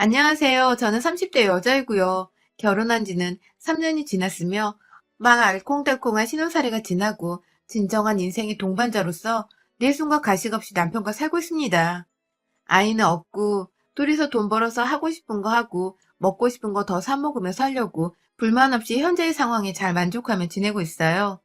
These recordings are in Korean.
안녕하세요. 저는 30대 여자이고요. 결혼한 지는 3년이 지났으며 막 알콩달콩한 신혼사례가 지나고 진정한 인생의 동반자로서 내 숨과 가식 없이 남편과 살고 있습니다. 아이는 없고 둘이서 돈 벌어서 하고 싶은 거 하고 먹고 싶은 거 더 사 먹으며 살려고 불만 없이 현재의 상황에 잘 만족하며 지내고 있어요.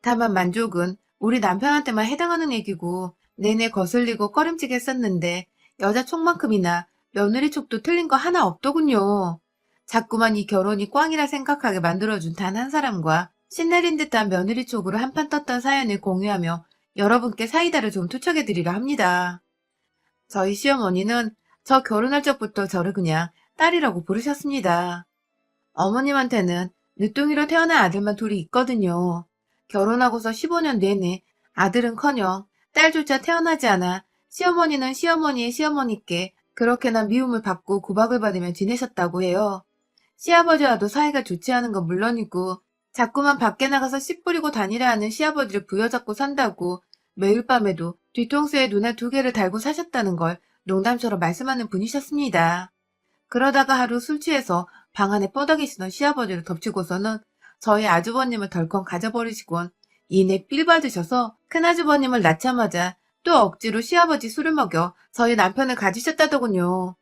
다만 만족은 우리 남편한테만 해당하는 얘기고 내내 거슬리고 꺼림칙했었는데 여자 촉만큼이나 며느리 촉도 틀린 거 하나 없더군요. 자꾸만 이 결혼이 꽝이라 생각하게 만들어준 단 한 사람과 신내린 듯한 며느리 촉으로 한판 떴던 사연을 공유하며 여러분께 사이다를 좀 투척해드리려 합니다. 저희 시어머니는 저 결혼할 적부터 저를 그냥 딸이라고 부르셨습니다. 어머님한테는 늦둥이로 태어난 아들만 둘이 있거든요. 결혼하고서 15년 내내 아들은커녕 딸조차 태어나지 않아 시어머니는 시어머니의 시어머니께 그렇게나 미움을 받고 구박을 받으며 지내셨다고 해요. 시아버지와도 사이가 좋지 않은 건 물론이고 자꾸만 밖에 나가서 씨 뿌리고 다니라 하는 시아버지를 부여잡고 산다고 매일 밤에도 뒤통수에 눈알 두 개를 달고 사셨다는 걸 농담처럼 말씀하는 분이셨습니다. 그러다가 하루 술 취해서 방 안에 뻗어 계시던 시아버지를 덮치고서는 저희 아주버님을 덜컹 가져버리시곤 이내 삘 받으셔서 큰아주버님을 낳자마자 또 억지로 시아버지 술을 먹여 저희 남편을 가지셨다더군요.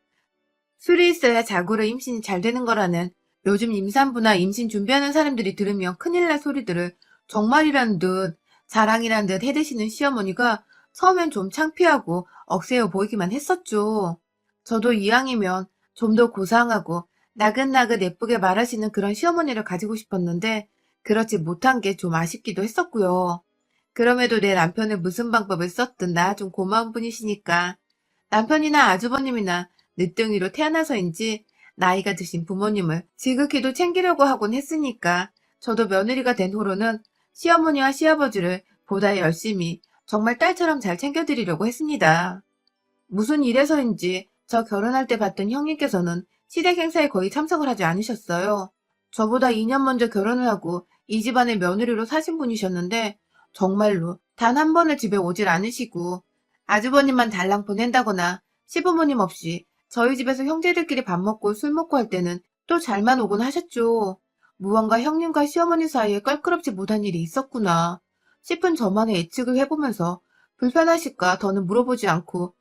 술이 있어야 자고로 임신이 잘 되는 거라는 요즘 임산부나 임신 준비하는 사람들이 들으면 큰일 날 소리들을 정말이란 듯 자랑이란 듯 해대시는 시어머니가 처음엔 좀 창피하고 억세어 보이기만 했었죠. 저도 이왕이면 좀 더 고상하고 나긋나긋 예쁘게 말하시는 그런 시어머니를 가지고 싶었는데 그렇지 못한 게 좀 아쉽기도 했었고요. 그럼에도 내 남편을 무슨 방법을 썼든 나 좀 고마운 분이시니까 남편이나 아주버님이나 늦둥이로 태어나서인지 나이가 드신 부모님을 지극히도 챙기려고 하곤 했으니까 저도 며느리가 된 후로는 시어머니와 시아버지를 보다 열심히 정말 딸처럼 잘 챙겨드리려고 했습니다. 무슨 일에서인지 저 결혼할 때 봤던 형님께서는 시댁 행사에 거의 참석을 하지 않으셨어요. 저보다 2년 먼저 결혼을 하고 이 집안의 며느리로 사신 분이셨는데 정말로 단 한 번을 집에 오질 않으시고 아주버님만 달랑 보낸다거나 시부모님 없이 저희 집에서 형제들끼리 밥 먹고 술 먹고 할 때는 또 잘만 오곤 하셨죠. 무언가 형님과 시어머니 사이에 껄끄럽지 못한 일이 있었구나 싶은 저만의 예측을 해보면서 불편하실까 더는 물어보지 않고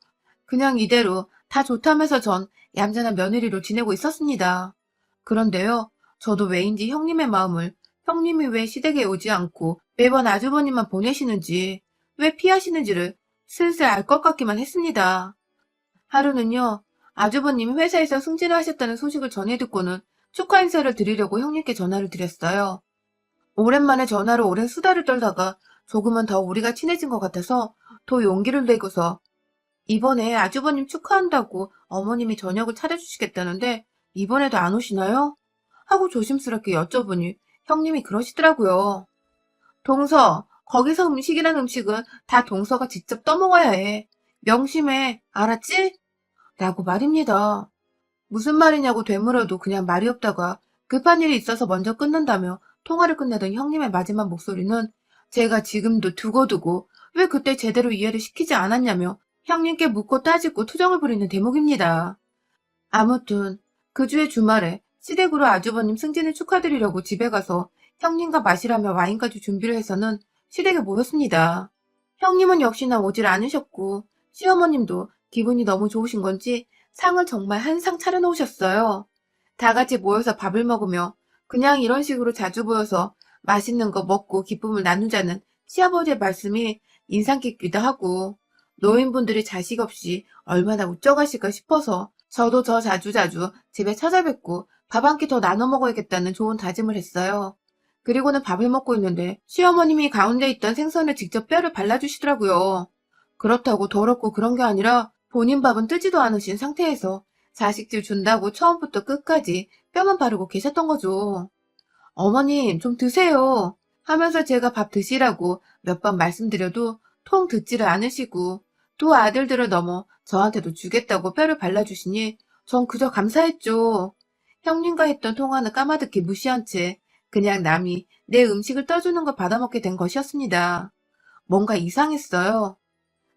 그냥 이대로 다 좋다면서 전 얌전한 며느리로 지내고 있었습니다. 그런데요, 저도 왜인지 형님의 마음을 형님이 왜 시댁에 오지 않고 매번 아주버님만 보내시는지, 왜 피하시는지를 슬슬 알 것 같기만 했습니다. 하루는요, 아주버님이 회사에서 승진을 하셨다는 소식을 전해 듣고는 축하 인사를 드리려고 형님께 전화를 드렸어요. 오랜만에 전화로 오랜 수다를 떨다가 조금은 더 우리가 친해진 것 같아서 더 용기를 내고서 이번에 아주버님 축하한다고 어머님이 저녁을 차려주시겠다는데 이번에도 안 오시나요? 하고 조심스럽게 여쭤보니 형님이 그러시더라고요. 동서, 거기서 음식이란 음식은 다 동서가 직접 떠먹어야 해. 명심해, 알았지? 라고 말입니다. 무슨 말이냐고 되물어도 그냥 말이 없다가 급한 일이 있어서 먼저 끊는다며 통화를 끝내던 형님의 마지막 목소리는 제가 지금도 두고두고 왜 그때 제대로 이해를 시키지 않았냐며 형님께 묻고 따지고 투정을 부리는 대목입니다. 아무튼 그 주의 주말에 시댁으로 아주버님 승진을 축하드리려고 집에 가서 형님과 마시라며 와인까지 준비를 해서는 시댁에 모였습니다. 형님은 역시나 오질 않으셨고 시어머님도 기분이 너무 좋으신 건지 상을 정말 한 상 차려놓으셨어요. 다 같이 모여서 밥을 먹으며 그냥 이런 식으로 자주 보여서 맛있는 거 먹고 기쁨을 나누자는 시아버지의 말씀이 인상 깊기도 하고 노인분들이 자식 없이 얼마나 웃져가실까 싶어서 저도 저 자주자주 집에 찾아뵙고 밥 한 끼 더 나눠 먹어야겠다는 좋은 다짐을 했어요. 그리고는 밥을 먹고 있는데 시어머님이 가운데 있던 생선을 직접 뼈를 발라주시더라고요. 그렇다고 더럽고 그런 게 아니라 본인 밥은 뜨지도 않으신 상태에서 자식들 준다고 처음부터 끝까지 뼈만 바르고 계셨던 거죠. 어머님, 좀 드세요. 하면서 제가 밥 드시라고 몇 번 말씀드려도 통 듣지를 않으시고 두 아들들을 넘어 저한테도 주겠다고 뼈를 발라주시니 전 그저 감사했죠. 형님과 했던 통화는 까마득히 무시한 채 그냥 남이 내 음식을 떠주는 걸 받아먹게 된 것이었습니다. 뭔가 이상했어요.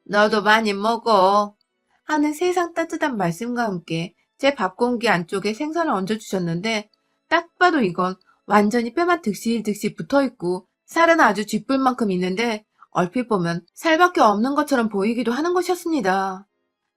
너도 많이 먹어. 하는 세상 따뜻한 말씀과 함께 제 밥 공기 안쪽에 생선을 얹어주셨는데 딱 봐도 이건 완전히 뼈만 득실득실 붙어있고 살은 아주 쥐뿔만큼 있는데 얼핏 보면 살밖에 없는 것처럼 보이기도 하는 것이었습니다.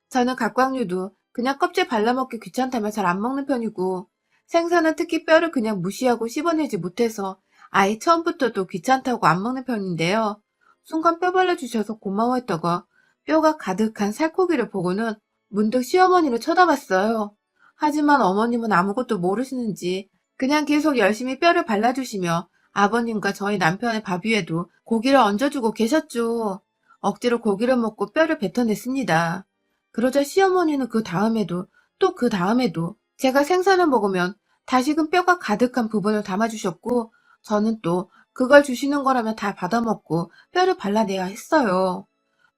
저는 갑각류도 그냥 껍질 발라먹기 귀찮다며 잘 안 먹는 편이고 생선은 특히 뼈를 그냥 무시하고 씹어내지 못해서 아예 처음부터도 귀찮다고 안 먹는 편인데요. 순간 뼈 발라주셔서 고마워했다가 뼈가 가득한 살코기를 보고는 문득 시어머니를 쳐다봤어요. 하지만 어머님은 아무것도 모르시는지 그냥 계속 열심히 뼈를 발라주시며 아버님과 저희 남편의 밥 위에도 고기를 얹어주고 계셨죠. 억지로 고기를 먹고 뼈를 뱉어냈습니다. 그러자 시어머니는 그 다음에도 또 그 다음에도 제가 생선을 먹으면 다시금 뼈가 가득한 부분을 담아주셨고 저는 또 그걸 주시는 거라면 다 받아먹고 뼈를 발라내야 했어요.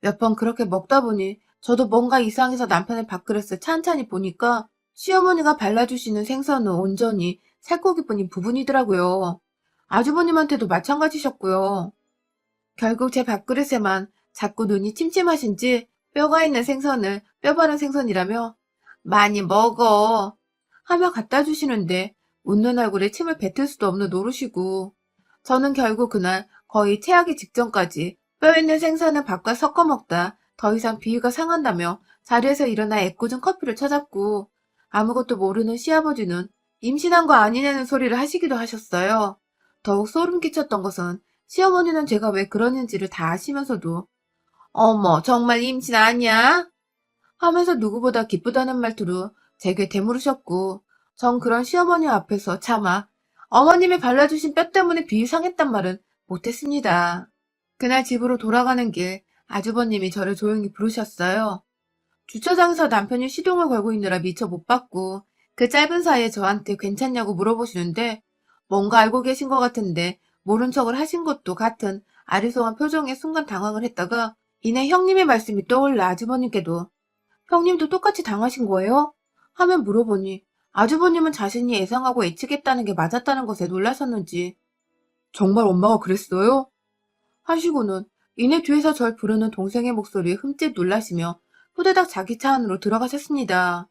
몇 번 그렇게 먹다 보니 저도 뭔가 이상해서 남편의 밥그릇을 찬찬히 보니까 시어머니가 발라주시는 생선은 온전히 살코기뿐인 부분이더라고요. 아주버님한테도 마찬가지셨고요. 결국 제 밥그릇에만 자꾸 눈이 침침하신지 뼈가 있는 생선을 뼈 바른 생선이라며 많이 먹어 하며 갖다 주시는데 웃는 얼굴에 침을 뱉을 수도 없는 노릇이고 저는 결국 그날 거의 체하기 직전까지 뼈 있는 생선을 밥과 섞어 먹다 더 이상 비위가 상한다며 자리에서 일어나 애꿎은 커피를 찾았고 아무것도 모르는 시아버지는 임신한 거 아니냐는 소리를 하시기도 하셨어요. 더욱 소름 끼쳤던 것은 시어머니는 제가 왜 그러는지를 다 아시면서도 어머 정말 임신 아니야? 하면서 누구보다 기쁘다는 말투로 제게 되물으셨고 전 그런 시어머니 앞에서 차마 어머님이 발라주신 뼈 때문에 비위 상했단 말은 못했습니다. 그날 집으로 돌아가는 길 아주버님이 저를 조용히 부르셨어요. 주차장에서 남편이 시동을 걸고 있느라 미처 못 봤고 그 짧은 사이에 저한테 괜찮냐고 물어보시는데 뭔가 알고 계신 것 같은데 모른 척을 하신 것도 같은 아리송한 표정에 순간 당황을 했다가 이내 형님의 말씀이 떠올라 아주버님께도 형님도 똑같이 당하신 거예요? 하면 물어보니 아주버님은 자신이 예상하고 예측했다는 게 맞았다는 것에 놀라셨는지 정말 엄마가 그랬어요? 하시고는 이내 뒤에서 절 부르는 동생의 목소리에 흠칫 놀라시며 후다닥 자기 차 안으로 들어가셨습니다.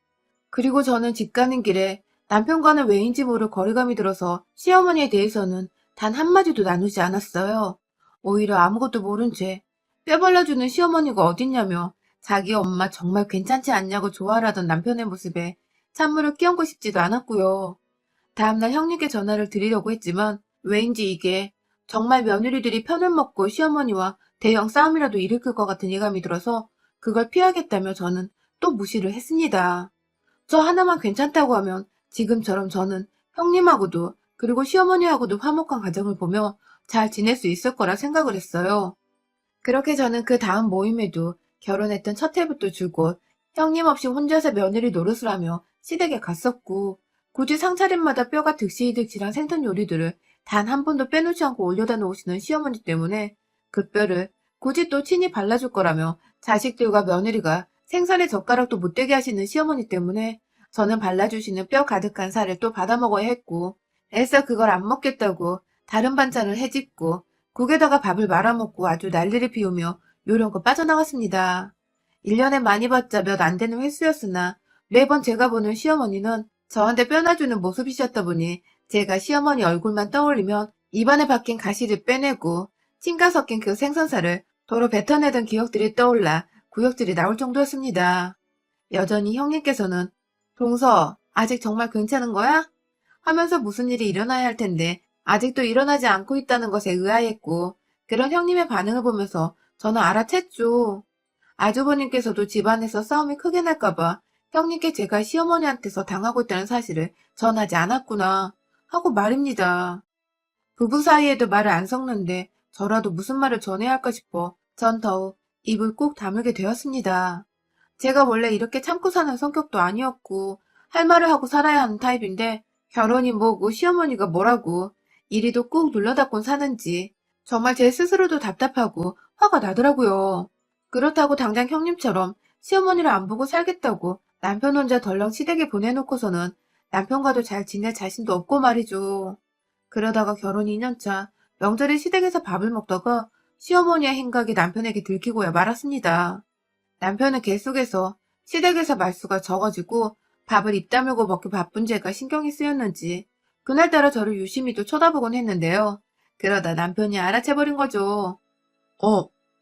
그리고 저는 집 가는 길에 남편과는 왜인지 모를 거리감이 들어서 시어머니에 대해서는 단 한마디도 나누지 않았어요. 오히려 아무것도 모른 채 뼈 발라주는 시어머니가 어딨냐며 자기 엄마 정말 괜찮지 않냐고 조아하던 남편의 모습에 찬물을 끼얹고 싶지도 않았고요. 다음날 형님께 전화를 드리려고 했지만 왜인지 이게 정말 며느리들이 편을 먹고 시어머니와 대형 싸움이라도 일으킬 것 같은 예감이 들어서 그걸 피하겠다며 저는 또 무시를 했습니다. 저 하나만 괜찮다고 하면 지금처럼 저는 형님하고도 그리고 시어머니하고도 화목한 가정을 보며 잘 지낼 수 있을 거라 생각을 했어요. 그렇게 저는 그 다음 모임에도 결혼했던 첫 해부터 줄곧 형님 없이 혼자서 며느리 노릇을 하며 시댁에 갔었고 굳이 상차림마다 뼈가 득실득실한 생선 요리들을 단 한 번도 빼놓지 않고 올려다 놓으시는 시어머니 때문에 그 뼈를 굳이 또 친히 발라줄 거라며 자식들과 며느리가 생선에 젓가락도 못 대게 하시는 시어머니 때문에 저는 발라주시는 뼈 가득한 살을 또 받아 먹어야 했고 애써 그걸 안 먹겠다고 다른 반찬을 해짓고 국에다가 밥을 말아먹고 아주 난리를 피우며 요령껏 빠져나갔습니다. 1년에 많이 봤자 몇 안 되는 횟수였으나 매번 제가 보는 시어머니는 저한테 뼈놔주는 모습이셨다 보니 제가 시어머니 얼굴만 떠올리면 입안에 박힌 가시를 빼내고 침가 섞인 그 생선살을 도로 뱉어내던 기억들이 떠올라 구역질이 나올 정도였습니다. 여전히 형님께서는 동서 아직 정말 괜찮은 거야? 하면서 무슨 일이 일어나야 할 텐데 아직도 일어나지 않고 있다는 것에 의아했고 그런 형님의 반응을 보면서 저는 알아챘죠. 아주버님께서도 집안에서 싸움이 크게 날까봐 형님께 제가 시어머니한테서 당하고 있다는 사실을 전하지 않았구나 하고 말입니다. 부부 사이에도 말을 안 섞는데 저라도 무슨 말을 전해야 할까 싶어 전 더욱 입을 꾹 다물게 되었습니다. 제가 원래 이렇게 참고 사는 성격도 아니었고 할 말을 하고 살아야 하는 타입인데 결혼이 뭐고 시어머니가 뭐라고 이리도 꾹 눌러닫곤 사는지 정말 제 스스로도 답답하고 화가 나더라고요. 그렇다고 당장 형님처럼 시어머니를 안 보고 살겠다고 남편 혼자 덜렁 시댁에 보내놓고서는 남편과도 잘 지낼 자신도 없고 말이죠. 그러다가 결혼 2년차 명절에 시댁에서 밥을 먹다가 시어머니의 행각이 남편에게 들키고야 말았습니다. 남편은 계속해서 시댁에서 말수가 적어지고 밥을 입 다물고 먹기 바쁜 제가 신경이 쓰였는지 그날따라 저를 유심히 또 쳐다보곤 했는데요. 그러다 남편이 알아채버린 거죠.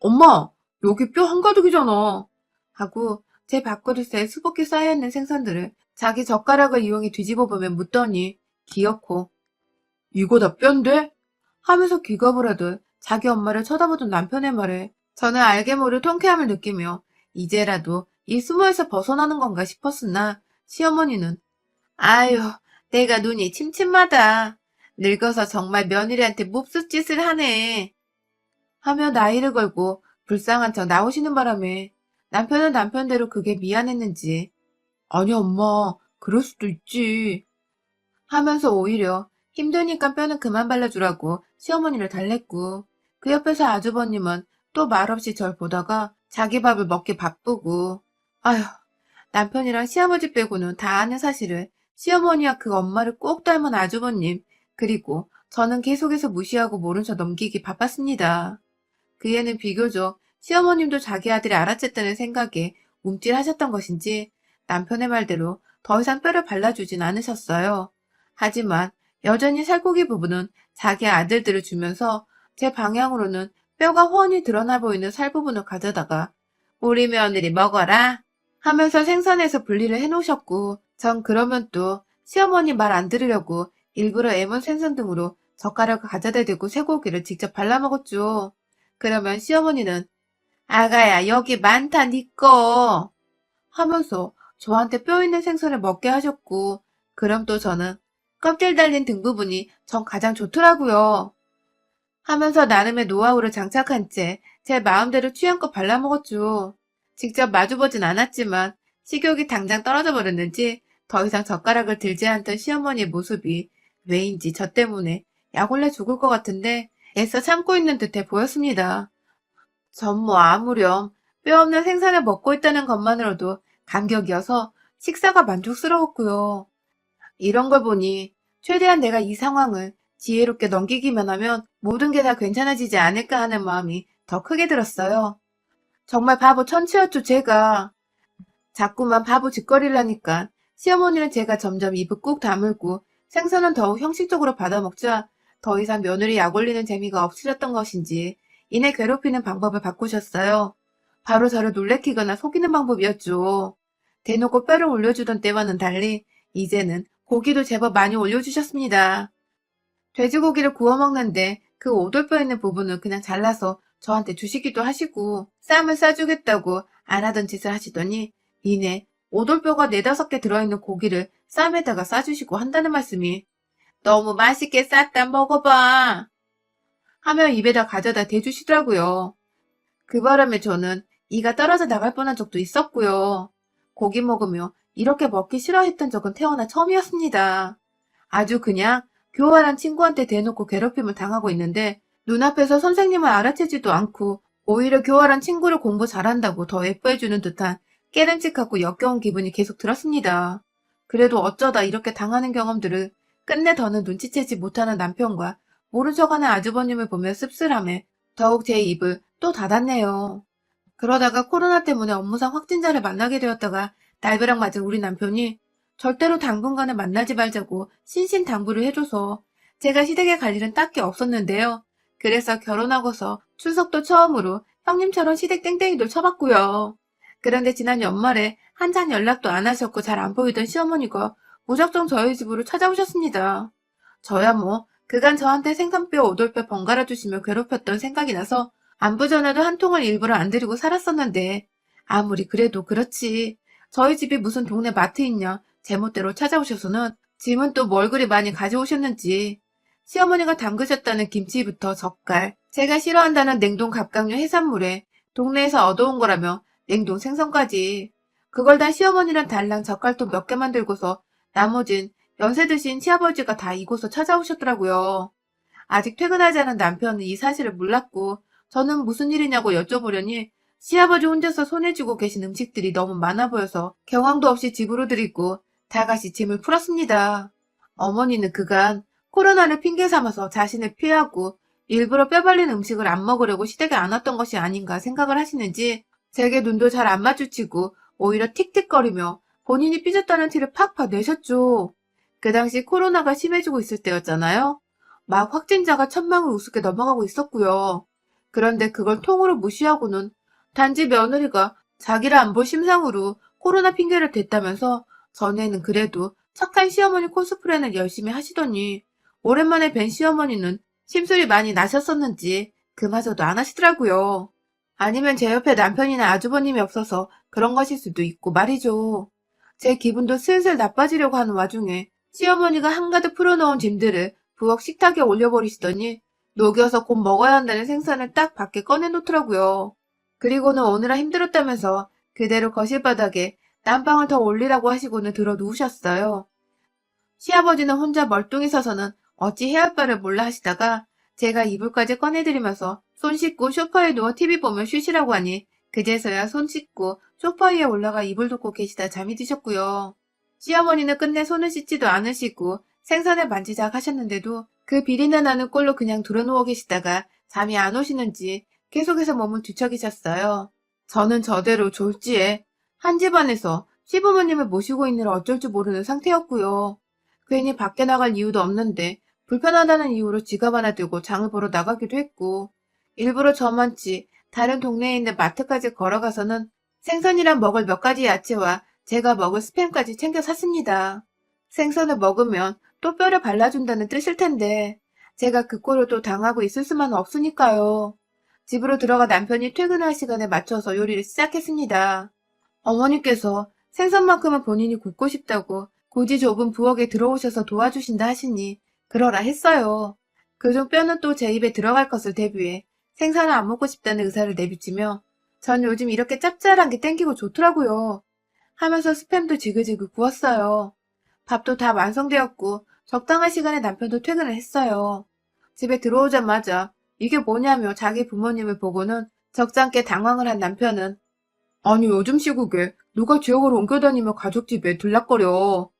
엄마, 여기 뼈 한가득이잖아. 하고 제 밥그릇에 수북히 쌓여있는 생선들을 자기 젓가락을 이용해 뒤집어 보며 묻더니 기어코 이거 다 뼈인데? 하면서 기겁을 하듯 자기 엄마를 쳐다보던 남편의 말에 저는 알게 모를 통쾌함을 느끼며 이제라도 이 수모에서 벗어나는 건가 싶었으나 시어머니는 아유, 내가 눈이 침침하다. 늙어서 정말 며느리한테 몹쓸 짓을 하네. 하며 나이를 걸고 불쌍한 척 나오시는 바람에 남편은 남편대로 그게 미안했는지 아니 엄마, 그럴 수도 있지. 하면서 오히려 힘드니까 뼈는 그만 발라주라고 시어머니를 달랬고 그 옆에서 아주버님은 또 말없이 절 보다가 자기 밥을 먹기 바쁘고 아휴 남편이랑 시아버지 빼고는 다 아는 사실을 시어머니와 그 엄마를 꼭 닮은 아주버님 그리고 저는 계속해서 무시하고 모른 척 넘기기 바빴습니다. 그 애는 비교적 시어머님도 자기 아들이 알아챘다는 생각에 움찔하셨던 것인지 남편의 말대로 더 이상 뼈를 발라주진 않으셨어요. 하지만 여전히 살코기 부분은 자기 아들들을 주면서 제 방향으로는 뼈가 훤히 드러나 보이는 살 부분을 가져다가 우리 며느리 먹어라 하면서 생선에서 분리를 해놓으셨고 전 그러면 또 시어머니 말 안 들으려고 일부러 애먼 생선 등으로 젓가락을 가져다 대고 쇠고기를 직접 발라먹었죠. 그러면 시어머니는 아가야 여기 많다 니꺼 하면서 저한테 뼈 있는 생선을 먹게 하셨고 그럼 또 저는 껍질 달린 등 부분이 전 가장 좋더라고요. 하면서 나름의 노하우를 장착한 채 제 마음대로 취향껏 발라먹었죠. 직접 마주보진 않았지만 식욕이 당장 떨어져 버렸는지 더 이상 젓가락을 들지 않던 시어머니의 모습이 왜인지 저 때문에 약올려 죽을 것 같은데 애써 참고 있는 듯해 보였습니다. 전 뭐 아무렴 뼈 없는 생선을 먹고 있다는 것만으로도 감격이어서 식사가 만족스러웠고요. 이런 걸 보니 최대한 내가 이 상황을 지혜롭게 넘기기만 하면 모든 게 다 괜찮아지지 않을까 하는 마음이 더 크게 들었어요. 정말 바보 천치였죠, 제가. 자꾸만 바보 짓거리를 하니까 시어머니는 제가 점점 입을 꾹 다물고 생선은 더욱 형식적으로 받아먹자 더 이상 며느리 약 올리는 재미가 없으셨던 것인지 이내 괴롭히는 방법을 바꾸셨어요. 바로 저를 놀래키거나 속이는 방법이었죠. 대놓고 뼈를 올려주던 때와는 달리 이제는 고기도 제법 많이 올려주셨습니다. 돼지고기를 구워 먹는데 그 오돌뼈 있는 부분을 그냥 잘라서 저한테 주시기도 하시고 쌈을 싸주겠다고 안 하던 짓을 하시더니 이내 오돌뼈가 4~5개 들어있는 고기를 쌈에다가 싸주시고 한다는 말씀이 너무 맛있게 쌌다 먹어봐 하며 입에다 가져다 대주시더라고요. 그 바람에 저는 이가 떨어져 나갈 뻔한 적도 있었고요. 고기 먹으며 이렇게 먹기 싫어했던 적은 태어나 처음이었습니다. 아주 그냥 교활한 친구한테 대놓고 괴롭힘을 당하고 있는데 눈앞에서 선생님을 알아채지도 않고 오히려 교활한 친구를 공부 잘한다고 더 예뻐해주는 듯한 깨름칙하고 역겨운 기분이 계속 들었습니다. 그래도 어쩌다 이렇게 당하는 경험들을 끝내 더는 눈치채지 못하는 남편과 모른 척하는 아주버님을 보며 씁쓸함에 더욱 제 입을 또 닫았네요. 그러다가 코로나 때문에 업무상 확진자를 만나게 되었다가 날벼락 맞은 우리 남편이 절대로 당분간은 만나지 말자고 신신당부를 해줘서 제가 시댁에 갈 일은 딱히 없었는데요. 그래서 결혼하고서 추석도 처음으로 형님처럼 시댁 땡땡이도 쳐봤고요. 그런데 지난 연말에 한참 연락도 안 하셨고 잘 안 보이던 시어머니가 무작정 저희 집으로 찾아오셨습니다. 저야 뭐 그간 저한테 생선뼈 오돌뼈 번갈아 주시며 괴롭혔던 생각이 나서 안부 전화도 한 통을 일부러 안 드리고 살았었는데 아무리 그래도 그렇지. 저희 집이 무슨 동네 마트 있냐 제멋대로 찾아오셔서는 짐은 또 뭘 그리 많이 가져오셨는지 시어머니가 담그셨다는 김치부터 젓갈, 제가 싫어한다는 냉동 갑각류 해산물에 동네에서 얻어온 거라며 냉동 생선까지 그걸 다 시어머니랑 달랑 젓갈통 몇 개만 들고서 나머진 연세 드신 시아버지가 다 이곳을 찾아오셨더라고요. 아직 퇴근하지 않은 남편은 이 사실을 몰랐고 저는 무슨 일이냐고 여쭤보려니 시아버지 혼자서 손에 쥐고 계신 음식들이 너무 많아 보여서 경황도 없이 집으로 들이고 다같이 짐을 풀었습니다. 어머니는 그간 코로나를 핑계 삼아서 자신을 피하고 일부러 뼈 발린 음식을 안 먹으려고 시댁에 안 왔던 것이 아닌가 생각을 하시는지 제게 눈도 잘 안 마주치고 오히려 틱틱거리며 본인이 삐졌다는 티를 팍팍 내셨죠. 그 당시 코로나가 심해지고 있을 때였잖아요. 막 확진자가 1,000명을 우습게 넘어가고 있었고요. 그런데 그걸 통으로 무시하고는 단지 며느리가 자기를 안 볼 심상으로 코로나 핑계를 댔다면서 전에는 그래도 착한 시어머니 코스프레는 열심히 하시더니 오랜만에 뵌 시어머니는 심술이 많이 나셨었는지 그마저도 안 하시더라고요. 아니면 제 옆에 남편이나 아주버님이 없어서 그런 것일 수도 있고 말이죠. 제 기분도 슬슬 나빠지려고 하는 와중에 시어머니가 한가득 풀어놓은 짐들을 부엌 식탁에 올려버리시더니 녹여서 곧 먹어야 한다는 생선을 딱 밖에 꺼내놓더라고요. 그리고는 오느라 힘들었다면서 그대로 거실 바닥에 난방을 더 올리라고 하시고는 들어 누우셨어요. 시아버지는 혼자 멀뚱히 서서는 어찌 해야 할 바를 몰라 하시다가 제가 이불까지 꺼내드리면서 손 씻고 소파에 누워 TV 보며 쉬시라고 하니 그제서야 손 씻고 소파 위에 올라가 이불 덮고 계시다 잠이 드셨고요. 시어머니는 끝내 손을 씻지도 않으시고 생선을 만지작 하셨는데도 그 비린내 나는 꼴로 그냥 들어누워 계시다가 잠이 안 오시는지 계속해서 몸을 뒤척이셨어요. 저는 저대로 졸지에 한 집안에서 시부모님을 모시고 있느라 어쩔 줄 모르는 상태였고요. 괜히 밖에 나갈 이유도 없는데 불편하다는 이유로 지갑 하나 들고 장을 보러 나가기도 했고 일부러 저만치 다른 동네에 있는 마트까지 걸어가서는 생선이랑 먹을 몇 가지 야채와 제가 먹을 스팸까지 챙겨 샀습니다. 생선을 먹으면 또 뼈를 발라준다는 뜻일 텐데 제가 그 꼴을 또 당하고 있을 수만은 없으니까요. 집으로 들어가 남편이 퇴근할 시간에 맞춰서 요리를 시작했습니다. 어머니께서 생선만큼은 본인이 굽고 싶다고 굳이 좁은 부엌에 들어오셔서 도와주신다 하시니 그러라 했어요. 그중 뼈는 또 제 입에 들어갈 것을 대비해 생선을 안 먹고 싶다는 의사를 내비치며 전 요즘 이렇게 짭짤한 게 땡기고 좋더라고요. 하면서 스팸도 지글지글 구웠어요. 밥도 다 완성되었고 적당한 시간에 남편도 퇴근을 했어요. 집에 들어오자마자 이게 뭐냐며 자기 부모님을 보고는 적잖게 당황을 한 남편은 아니 요즘 시국에 누가 지역을 옮겨다니며 가족집에 들락거려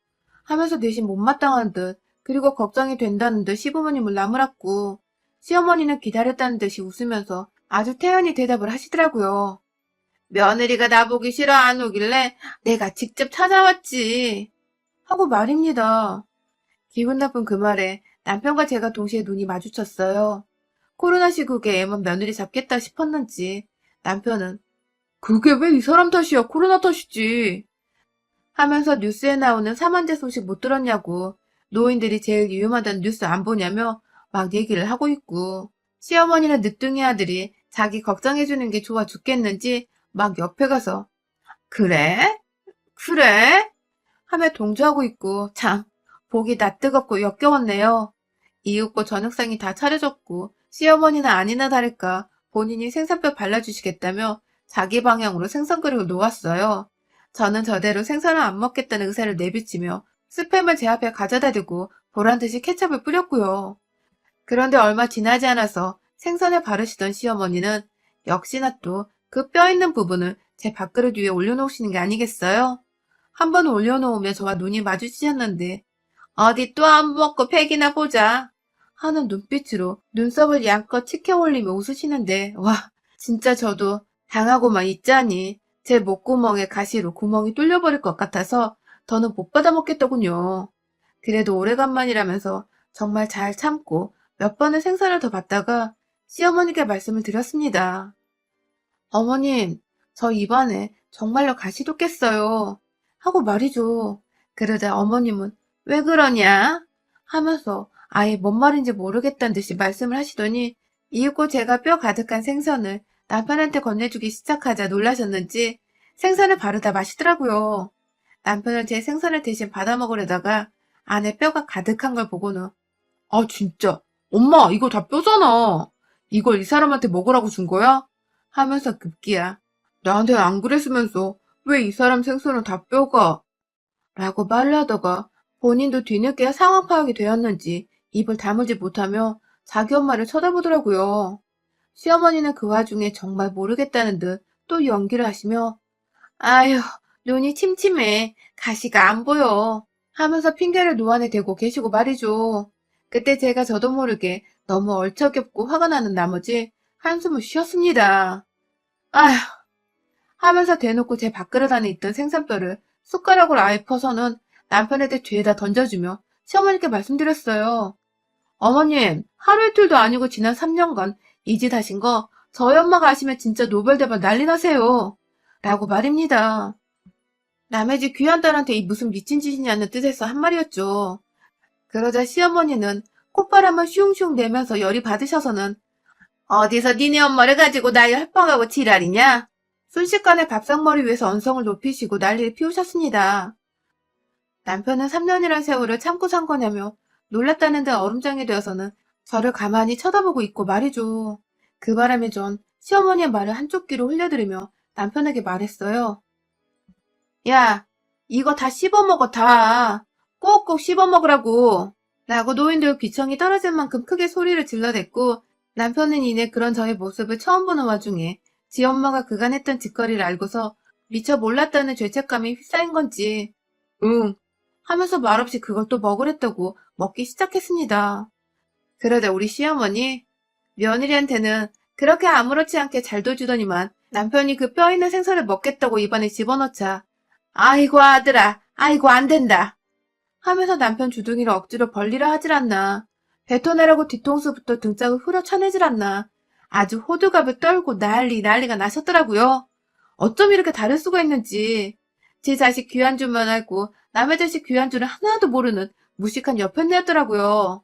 하면서 대신 못마땅한 듯 그리고 걱정이 된다는 듯 시부모님을 나무랐고 시어머니는 기다렸다는 듯이 웃으면서 아주 태연히 대답을 하시더라고요. 며느리가 나보기 싫어 안 오길래 내가 직접 찾아왔지 하고 말입니다. 기분 나쁜 그 말에 남편과 제가 동시에 눈이 마주쳤어요. 코로나 시국에 애만 며느리 잡겠다 싶었는지 남편은 그게 왜 이 사람 탓이야 코로나 탓이지 하면서 뉴스에 나오는 사만제 소식 못 들었냐고 노인들이 제일 위험하다는 뉴스 안 보냐며 막 얘기를 하고 있고 시어머니는 늦둥이 아들이 자기 걱정해주는 게 좋아 죽겠는지 막 옆에 가서 그래? 그래? 하며 동조하고 있고 참 보기 낯뜨겁고 역겨웠네요. 이윽고 저녁상이 다 차려졌고 시어머니는 아니나 다를까 본인이 생선뼈 발라주시겠다며 자기 방향으로 생선그릇을 놓았어요. 저는 저대로 생선을 안 먹겠다는 의사를 내비치며 스팸을 제 앞에 가져다 대고 보란듯이 케첩을 뿌렸고요. 그런데 얼마 지나지 않아서 생선을 바르시던 시어머니는 역시나 또 그 뼈 있는 부분을 제 밥그릇 위에 올려놓으시는 게 아니겠어요? 한 번 올려놓으며 저와 눈이 마주치셨는데 어디 또 안 먹고 팩이나 보자 하는 눈빛으로 눈썹을 양껏 치켜 올리며 웃으시는데 와 진짜 저도 당하고만 있자니 제 목구멍에 가시로 구멍이 뚫려버릴 것 같아서 더는 못 받아 먹겠더군요. 그래도 오래간만이라면서 정말 잘 참고 몇 번의 생선을 더 받다가 시어머니께 말씀을 드렸습니다. 어머님, 저 입안에 정말로 가시 돋겠어요. 하고 말이죠. 그러자 어머님은 왜 그러냐? 하면서 아예 뭔 말인지 모르겠다는 듯이 말씀을 하시더니 이윽고 제가 뼈 가득한 생선을 남편한테 건네주기 시작하자 놀라셨는지 생선을 바르다 마시더라고요. 남편은 제 생선을 대신 받아 먹으려다가 안에 뼈가 가득한 걸 보고는 아 진짜 엄마 이거 다 뼈잖아. 이걸 이 사람한테 먹으라고 준 거야? 하면서 급기야 나한테 안 그랬으면서 왜 이 사람 생선은 다 뼈가? 라고 말을 하다가 본인도 뒤늦게 상황 파악이 되었는지 입을 다물지 못하며 자기 엄마를 쳐다보더라고요. 시어머니는 그 와중에 정말 모르겠다는 듯 또 연기를 하시며 아휴 눈이 침침해 가시가 안 보여 하면서 핑계를 노안에 대고 계시고 말이죠. 그때 제가 저도 모르게 너무 얼척없고 화가 나는 나머지 한숨을 쉬었습니다. 아휴 하면서 대놓고 제 밥그릇 안에 있던 생선뼈를 숟가락을 아예 퍼서는 남편한테 죄다 던져주며 시어머니께 말씀드렸어요. 어머님, 하루 이틀도 아니고 지난 3년간 이 짓 하신 거 저희 엄마가 아시면 진짜 노벨대발 난리 나세요. 라고 말입니다. 남의 집 귀한 딸한테 이 무슨 미친 짓이냐는 뜻에서 한 말이었죠. 그러자 시어머니는 콧바람을 슝슝 내면서 열이 받으셔서는 어디서 니네 엄마를 가지고 나 협박하고 지랄이냐? 순식간에 밥상머리 위에서 언성을 높이시고 난리를 피우셨습니다. 남편은 3년이란 세월을 참고 산 거냐며 놀랐다는 듯 얼음장이 되어서는 저를 가만히 쳐다보고 있고 말이죠. 그 바람에 전 시어머니의 말을 한쪽 귀로 흘려들으며 남편에게 말했어요. 야, 이거 다 씹어먹어, 다. 꼭꼭 씹어먹으라고. 라고 노인들 귀청이 떨어질 만큼 크게 소리를 질러댔고 남편은 이내 그런 저의 모습을 처음 보는 와중에 지 엄마가 그간 했던 짓거리를 알고서 미처 몰랐다는 죄책감이 휩싸인 건지 응 하면서 말없이 그걸 또 먹으랬다고 먹기 시작했습니다. 그러자 우리 시어머니 며느리한테는 그렇게 아무렇지 않게 잘 둬주더니만 남편이 그 뼈 있는 생선을 먹겠다고 입안에 집어넣자 아이고 아들아 아이고 안 된다 하면서 남편 주둥이를 억지로 벌리려 하질 않나 뱉어내라고 뒤통수부터 등짝을 후려쳐내질 않나 아주 호들갑을 떨고 난리가 나셨더라고요. 어쩜 이렇게 다를 수가 있는지 제 자식 귀한 줄만 알고 남의 자식 귀한 줄은 하나도 모르는 무식한 여편네였더라고요.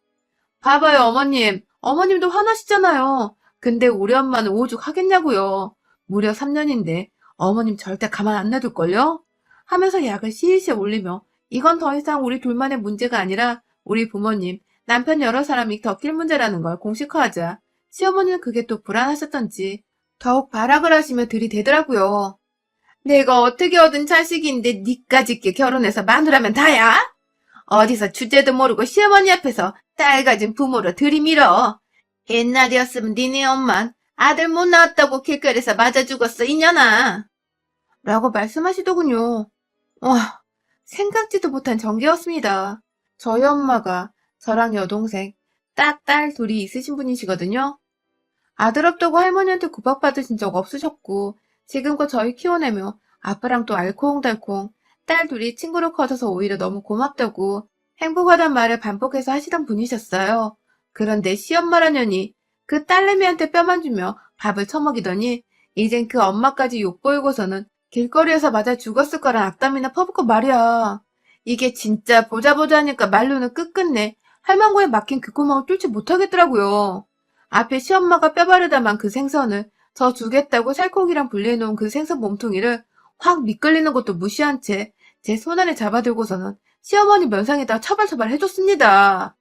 봐봐요 어머님 어머님도 화나시잖아요. 근데 우리 엄마는 오죽 하겠냐고요. 무려 3년인데 어머님 절대 가만 안 놔둘걸요? 하면서 약을 시시히 올리며 이건 더 이상 우리 둘만의 문제가 아니라 우리 부모님, 남편 여러 사람이 겪일 문제라는 걸 공식화하자 시어머니는 그게 또 불안하셨던지 더욱 발악을 하시며 들이대더라고요. 내가 어떻게 얻은 자식인데 니까짓게 결혼해서 마누라면 다야? 어디서 주제도 모르고 시어머니 앞에서 딸 가진 부모로 들이밀어. 옛날이었으면 니네 엄만 아들 못 낳았다고 길거리에서 맞아 죽었어 이년아. 라고 말씀하시더군요. 와, 생각지도 못한 전개였습니다. 저희 엄마가 저랑 여동생, 딱 딸 둘이 있으신 분이시거든요. 아들 없다고 할머니한테 구박받으신 적 없으셨고 지금껏 저희 키워내며 아빠랑 또 알콩달콩 딸 둘이 친구로 커져서 오히려 너무 고맙다고 행복하단 말을 반복해서 하시던 분이셨어요. 그런데 시엄마라느니 그 딸내미한테 뼈만 주며 밥을 처먹이더니 이젠 그 엄마까지 욕보이고서는 길거리에서 맞아 죽었을 거란 악담이나 퍼붓고 말이야. 이게 진짜 보자 하니까 말로는 끝끝내 할망구에 막힌 귓구멍을 뚫지 못하겠더라고요. 앞에 시엄마가 뼈 바르다만 그 생선을 저 주겠다고 살코기랑 분리해놓은 그 생선 몸통이를 확 미끌리는 것도 무시한 채 제 손안에 잡아들고서는 시어머니 면상에다 처발처발 해줬습니다.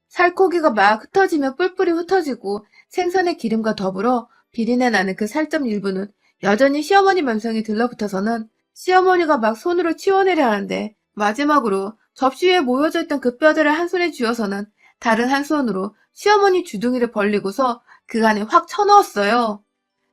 살코기가 막 흩어지며 뿔뿔이 흩어지고 생선의 기름과 더불어 비린내 나는 그 살점 일부는 여전히 시어머니 면상에 들러붙어서는 시어머니가 막 손으로 치워내려 하는데 마지막으로 접시 위에 모여져 있던 그 뼈들을 한 손에 쥐어서는 다른 한 손으로 시어머니 주둥이를 벌리고서 그 안에 확 쳐넣었어요.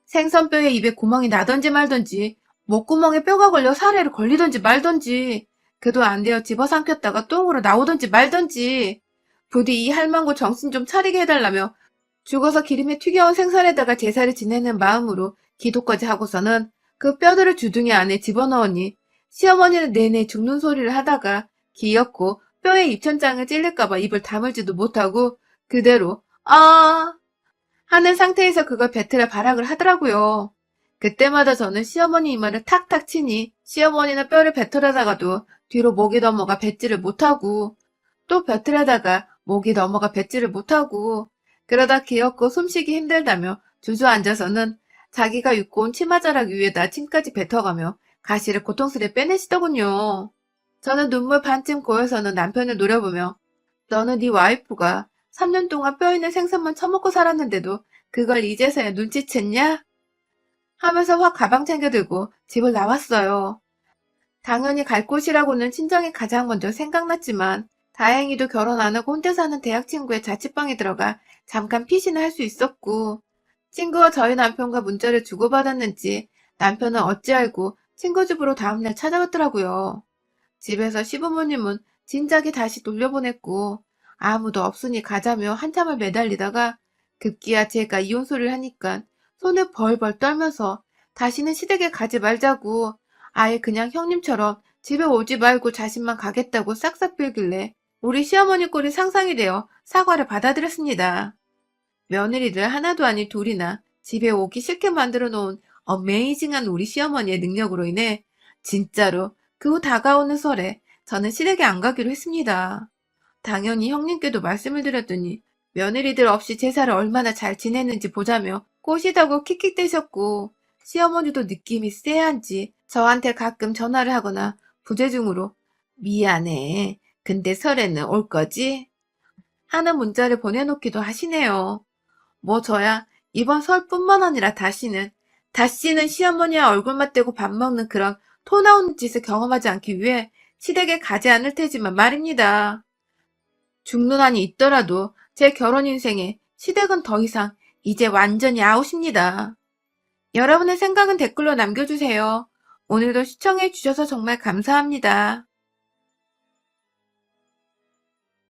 생선뼈에 입에 구멍이 나던지 말던지 목구멍에 뼈가 걸려 사례를 걸리던지 말던지 그도 안 되어 집어삼켰다가 똥으로 나오던지 말던지 부디 이 할망구 정신 좀 차리게 해달라며 죽어서 기름에 튀겨온 생선에다가 제사를 지내는 마음으로 기도까지 하고서는 그 뼈들을 주둥이 안에 집어넣으니 시어머니는 내내 죽는 소리를 하다가 기었고 뼈에 입천장을 찔릴까봐 입을 다물지도 못하고 그대로 아 하는 상태에서 그걸 뱉으려 발악을 하더라고요. 그때마다 저는 시어머니 이마를 탁탁 치니 시어머니는 뼈를 뱉으려다가도 뒤로 목이 넘어가 뱉지를 못하고 또 뱉으려다가 목이 넘어가 뱉지를 못하고 그러다 기었고 숨쉬기 힘들다며 주저앉아서는 자기가 입고 온 치마자락 위에다 침까지 뱉어가며 가시를 고통스레 빼내시더군요. 저는 눈물 반쯤 고여서는 남편을 노려보며 너는 네 와이프가 3년 동안 뼈 있는 생선만 처먹고 살았는데도 그걸 이제서야 눈치챘냐? 하면서 확 가방 챙겨 들고 집을 나왔어요. 당연히 갈 곳이라고는 친정이 가장 먼저 생각났지만 다행히도 결혼 안 하고 혼자 사는 대학 친구의 자취방에 들어가 잠깐 피신을 할 수 있었고 친구와 저희 남편과 문자를 주고받았는지 남편은 어찌 알고 친구 집으로 다음날 찾아왔더라고요. 집에서 시부모님은 진작에 다시 돌려보냈고 아무도 없으니 가자며 한참을 매달리다가 급기야 제가 이혼 소리를 하니까 손을 벌벌 떨면서 다시는 시댁에 가지 말자고 아예 그냥 형님처럼 집에 오지 말고 자신만 가겠다고 싹싹 빌길래 우리 시어머니 꼴이 상상이 되어 사과를 받아들였습니다. 며느리들 하나도 아닌 둘이나 집에 오기 싫게 만들어 놓은 어메이징한 우리 시어머니의 능력으로 인해 진짜로 그 후 다가오는 설에 저는 시댁에 안 가기로 했습니다. 당연히 형님께도 말씀을 드렸더니 며느리들 없이 제사를 얼마나 잘 지냈는지 보자며 꼬시다고 킥킥대셨고, 시어머니도 느낌이 쎄한지 저한테 가끔 전화를 하거나 부재중으로 미안해, 근데 설에는 올 거지? 하는 문자를 보내놓기도 하시네요. 뭐 저야 이번 설뿐만 아니라 다시는 시어머니와 얼굴 맞대고 밥 먹는 그런 토 나오는 짓을 경험하지 않기 위해 시댁에 가지 않을 테지만 말입니다. 죽는 한이 있더라도 제 결혼 인생에 시댁은 더 이상 이제 완전히 아웃입니다. 여러분의 생각은 댓글로 남겨주세요. 오늘도 시청해주셔서 정말 감사합니다.